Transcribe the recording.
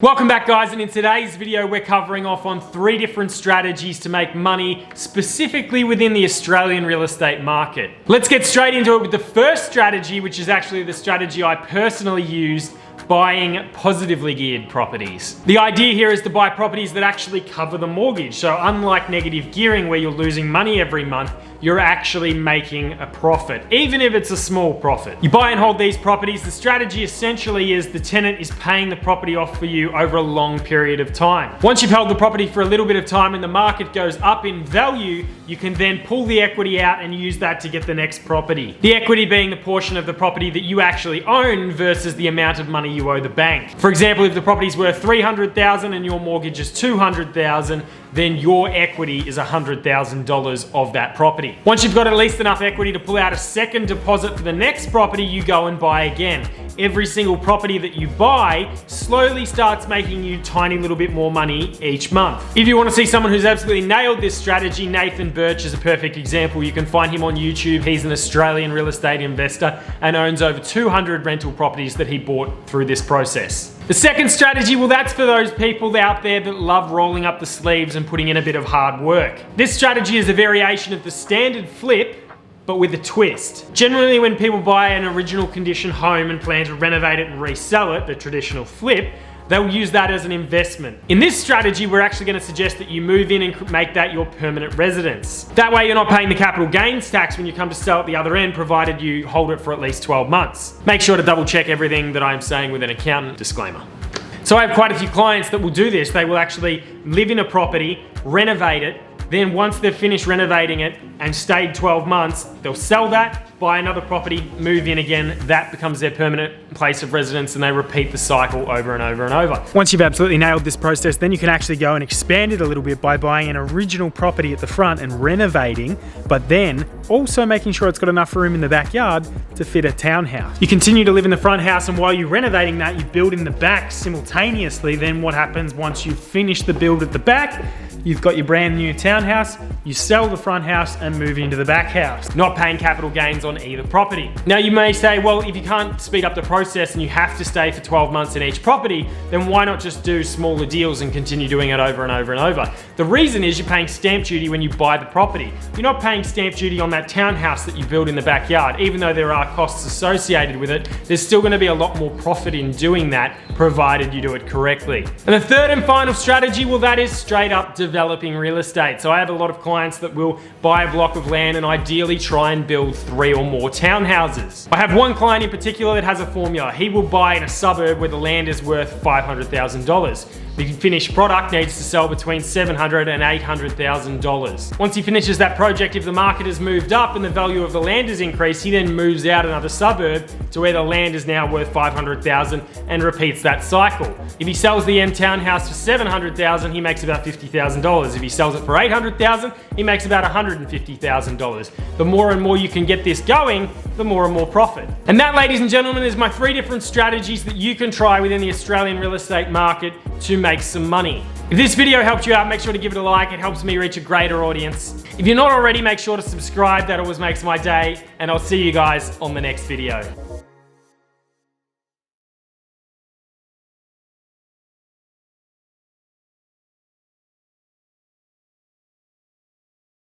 Welcome back, guys, and in today's video we're covering off on 3 different strategies to make money specifically within the Australian real estate market. Let's get straight into it with the first strategy, which is actually the strategy I personally used: buying positively geared properties. The idea here is to buy properties that actually cover the mortgage. So unlike negative gearing where you're losing money every month, you're actually making a profit, even if it's a small profit. You buy and hold these properties. The strategy essentially is the tenant is paying the property off for you over a long period of time. Once you've held the property for a little bit of time and the market goes up in value, you can then pull the equity out and use that to get the next property. The equity being the portion of the property that you actually own versus the amount of money you owe the bank. For example, if the property's worth $300,000 and your mortgage is $200,000, then your equity is $100,000 of that property. Once you've got at least enough equity to pull out a second deposit for the next property, you go and buy again. Every single property that you buy slowly starts making you a tiny little bit more money each month. If you want to see someone who's absolutely nailed this strategy, Nathan Birch is a perfect example. You can find him on YouTube. He's an Australian real estate investor and owns over 200 rental properties that he bought through this process. The second strategy, well, that's for those people out there that love rolling up the sleeves and putting in a bit of hard work. This strategy is a variation of the standard flip, but with a twist. Generally, when people buy an original condition home and plan to renovate it and resell it, the traditional flip, they'll use that as an investment. In this strategy, we're actually going to suggest that you move in and make that your permanent residence. That way you're not paying the capital gains tax when you come to sell at the other end, provided you hold it for at least 12 months. Make sure to double check everything that I'm saying with an accountant. Disclaimer. So I have quite a few clients that will do this. They will actually live in a property, renovate it, then once they've finished renovating it and stayed 12 months, they'll sell that, buy another property, move in again. That becomes their permanent place of residence, and they repeat the cycle over and over and over. Once you've absolutely nailed this process, then you can actually go and expand it a little bit by buying an original property at the front and renovating, but then also making sure it's got enough room in the backyard to fit a townhouse. You continue to live in the front house, and while you're renovating that, you build in the back simultaneously. Then what happens once you finish the build at the back? You've got your brand new townhouse, you sell the front house and move into the back house, not paying capital gains on either property. Now you may say, well, if you can't speed up the process and you have to stay for 12 months in each property, then why not just do smaller deals and continue doing it over and over and over? The reason is you're paying stamp duty when you buy the property. You're not paying stamp duty on that townhouse that you build in the backyard. Even though there are costs associated with it, there's still going to be a lot more profit in doing that, provided you do it correctly. And the third and final strategy, well, that is straight up developing real estate. So I have a lot of clients that will buy a block of land and ideally try and build 3 or more townhouses. I have one client in particular that has a formula. He will buy in a suburb where the land is worth $500,000. The finished product needs to sell between $700,000 and $800,000. Once he finishes that project, if the market has moved up and the value of the land has increased, he then moves out another suburb to where the land is now worth $500,000 and repeats that cycle. If he sells the end townhouse for $700,000, he makes about $50,000. If he sells it for $800,000, he makes about $150,000. The more and more you can get this going, the more and more profit. And that, ladies and gentlemen, is my 3 different strategies that you can try within the Australian real estate market to make some money. If this video helped you out, make sure to give it a like. It helps me reach a greater audience. If you're not already, make sure to subscribe. That always makes my day. And I'll see you guys on the next video.